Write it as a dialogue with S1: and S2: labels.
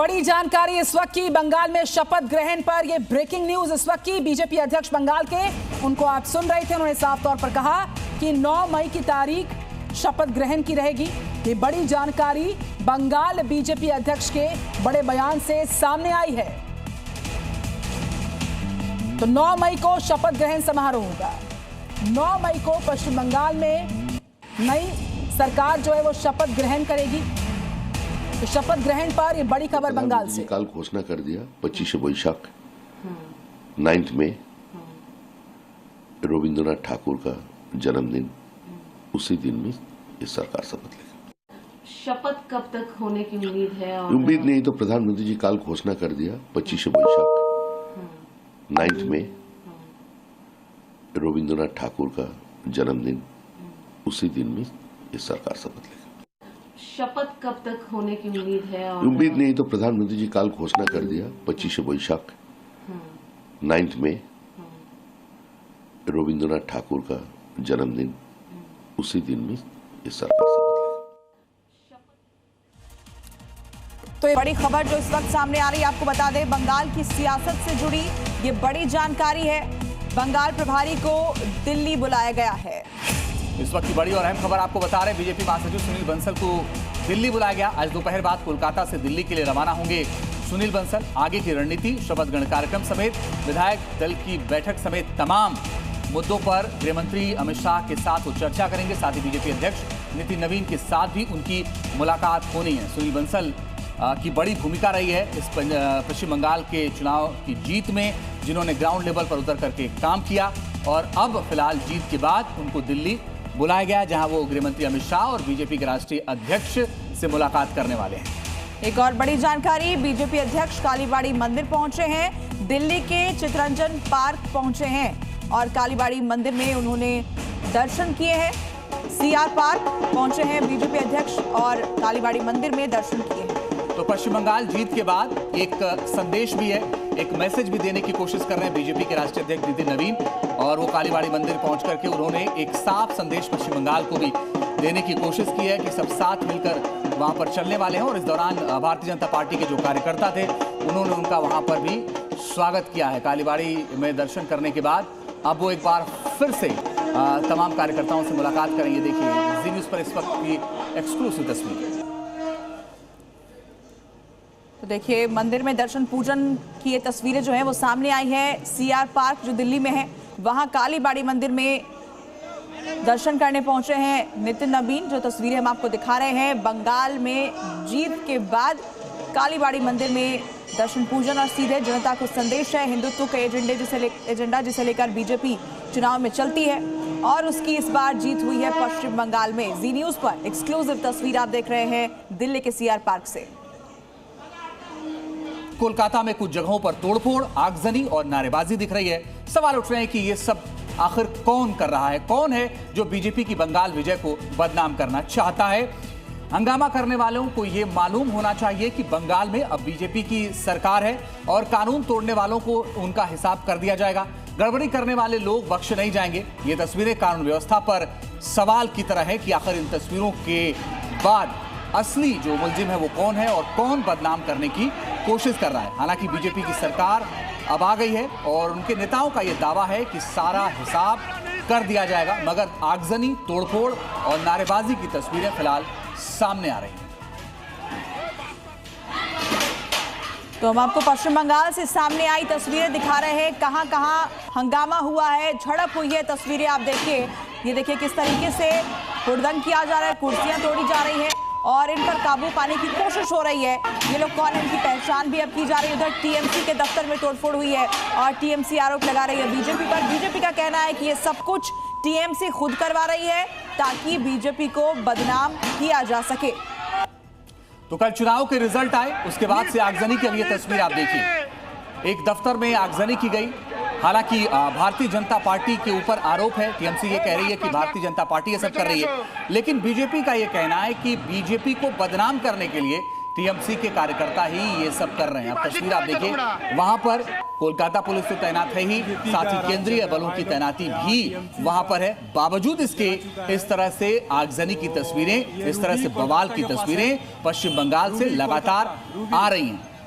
S1: बड़ी जानकारी इस वक्त की बंगाल में शपथ ग्रहण पर, ये ब्रेकिंग न्यूज इस वक्त की। बीजेपी अध्यक्ष बंगाल के, उनको आप सुन रहे थे, उन्होंने साफ तौर पर कहा कि 9 मई की तारीख शपथ ग्रहण की रहेगी। ये बड़ी जानकारी बंगाल बीजेपी अध्यक्ष के बड़े बयान से सामने आई है। तो 9 मई को शपथ ग्रहण समारोह होगा। 9 मई को पश्चिम बंगाल में नई सरकार जो है वो शपथ ग्रहण करेगी। तो शपथ ग्रहण पर ये बड़ी खबर बंगाल से।
S2: कल घोषणा कर दिया 25 वैशाख 9 में रविंद्रनाथ ठाकुर का जन्मदिन, उसी दिन में ये सरकार शपथ लेगी।
S3: शपथ कब तक होने की उम्मीद है?
S2: उम्मीद नहीं तो प्रधानमंत्री जी कल घोषणा कर दिया 25 वैशाख 9 में रविंद्रनाथ ठाकुर का जन्मदिन, उसी दिन में ये सरकार शपथ लेगी।
S3: शपथ कब तक होने की उम्मीद है?
S2: उम्मीद नहीं तो प्रधानमंत्री जी कल घोषणा कर दिया 25 वैशाख 9 में रविंद्रनाथ ठाकुर का जन्मदिन, उसी दिन में ये सरकार शपथ लेगी।
S4: तो ये बड़ी खबर जो इस वक्त सामने आ रही है, आपको बता दें बंगाल की सियासत से जुड़ी ये बड़ी जानकारी है। बंगाल प्रभारी को दिल्ली बुलाया गया है।
S5: इस वक्त की बड़ी और अहम खबर आपको बता रहे हैं, बीजेपी महासचिव सुनील बंसल को दिल्ली बुलाया गया। आज दोपहर बाद कोलकाता से दिल्ली के लिए रवाना होंगे सुनील बंसल। आगे की रणनीति, शपथ ग्रहण कार्यक्रम समेत विधायक दल की बैठक समेत तमाम मुद्दों पर गृह मंत्री अमित शाह के साथ वो चर्चा करेंगे। साथ ही बीजेपी अध्यक्ष नितिन नवीन के साथ भी उनकी मुलाकात होनी है। सुनील बंसल की बड़ी भूमिका रही है इस पश्चिम बंगाल के चुनाव की जीत में, जिन्होंने ग्राउंड लेवल पर उतर करके काम किया। और अब फिलहाल जीत के बाद उनको दिल्ली बुलाया गया, जहां वो गृह मंत्री अमित शाह और बीजेपी के राष्ट्रीय अध्यक्ष से मुलाकात करने वाले हैं।
S4: एक और बड़ी जानकारी, बीजेपी अध्यक्ष कालीबाड़ी मंदिर पहुंचे हैं, दिल्ली के चितरंजन पार्क पहुंचे हैं और कालीबाड़ी मंदिर में उन्होंने दर्शन किए हैं। सीआर पार्क पहुंचे हैं बीजेपी अध्यक्ष और कालीबाड़ी मंदिर में दर्शन किए हैं।
S5: तो पश्चिम बंगाल जीत के बाद एक संदेश भी है, एक मैसेज भी देने की कोशिश कर रहे हैं बीजेपी के राष्ट्रीय अध्यक्ष नितिन नवीन, और वो कालीबाड़ी मंदिर पहुंच करके उन्होंने एक साफ संदेश पश्चिम बंगाल को भी देने की कोशिश की है कि सब साथ मिलकर वहां पर चलने वाले हैं। और इस दौरान भारतीय जनता पार्टी के जो कार्यकर्ता थे, उन्होंने उनका वहां पर भी स्वागत किया है। कालीबाड़ी में दर्शन करने के बाद अब वो एक बार फिर से तमाम कार्यकर्ताओं से मुलाकात करेंगे। देखिए जी न्यूज़ पर इस वक्त की एक्सक्लूसिव तस्वीर।
S4: तो देखिए मंदिर में दर्शन पूजन की ये तस्वीरें जो हैं वो सामने आई है। सीआर पार्क जो दिल्ली में है, वहां कालीबाड़ी मंदिर में दर्शन करने पहुंचे हैं नितिन नवीन। जो तस्वीरें हम आपको दिखा रहे हैं, बंगाल में जीत के बाद कालीबाड़ी मंदिर में दर्शन पूजन और सीधे जनता को संदेश है। हिंदुत्व के एजेंडा जिसे लेकर बीजेपी चुनाव में चलती है और उसकी इस बार जीत हुई है पश्चिम बंगाल में। जी न्यूज़ पर एक्सक्लूसिव तस्वीर आप देख रहे हैं दिल्ली के सीआर पार्क से।
S5: कोलकाता में कुछ जगहों पर तोड़फोड़, आगजनी और नारेबाजी दिख रही है। सवाल उठ रहे हैं कि ये सब आखिर कौन कर रहा है? कौन है जो बीजेपी की बंगाल विजय को बदनाम करना चाहता है? हंगामा करने वालों को ये मालूम होना चाहिए कि बंगाल में अब बीजेपी की सरकार है और कानून तोड़ने वालों को उनका हिसाब कर दिया जाएगा। गड़बड़ी करने वाले लोग बख्शे नहीं जाएंगे। ये तस्वीरें कानून व्यवस्था पर सवाल की तरह है कि आखिर इन तस्वीरों के बाद असली जो मुलजिम है वो कौन है और कौन बदनाम करने की कोशिश कर रहा है। हालांकि बीजेपी की सरकार अब आ गई है और उनके नेताओं का ये दावा है कि सारा हिसाब कर दिया जाएगा, मगर आगजनी, तोड़फोड़ और नारेबाजी की तस्वीरें फिलहाल सामने आ रही हैं।
S4: तो हम आपको पश्चिम बंगाल से सामने आई तस्वीरें दिखा रहे हैं, कहां कहां हंगामा हुआ है, झड़प हुई है। तस्वीरें आप देखिए, ये देखिए किस तरीके से हुड़दंग किया जा रहा है, कुर्सियां तोड़ी जा रही है और इन पर काबू पाने की कोशिश हो रही है। ये लोग कौन है, इनकी पहचान भी अब की जा रही है। उधर टीएमसी के दफ्तर में तोड़फोड़ हुई है और टीएमसी आरोप लगा रही है बीजेपी पर। बीजेपी का कहना है कि ये सब कुछ टीएमसी खुद करवा रही है ताकि बीजेपी को बदनाम किया जा सके।
S5: तो कल चुनाव के रिजल्ट आए, उसके बाद से आगजनी की अब ये तस्वीर आप देखिए। एक दफ्तर में आगजनी की गई। हालांकि भारतीय जनता पार्टी के ऊपर आरोप है, टीएमसी ये कह रही है कि भारतीय जनता पार्टी ये सब कर रही है, लेकिन बीजेपी का ये कहना है कि बीजेपी को बदनाम करने के लिए टीएमसी के कार्यकर्ता ही ये सब कर रहे हैं। अब तस्वीर आप देखिए, वहां पर कोलकाता पुलिस तो तैनात है ही, साथ ही केंद्रीय बलों की तैनाती भी वहां पर है। बावजूद इसके इस तरह से आगजनी की तस्वीरें, इस तरह से बवाल की तस्वीरें पश्चिम बंगाल से लगातार आ रही हैं।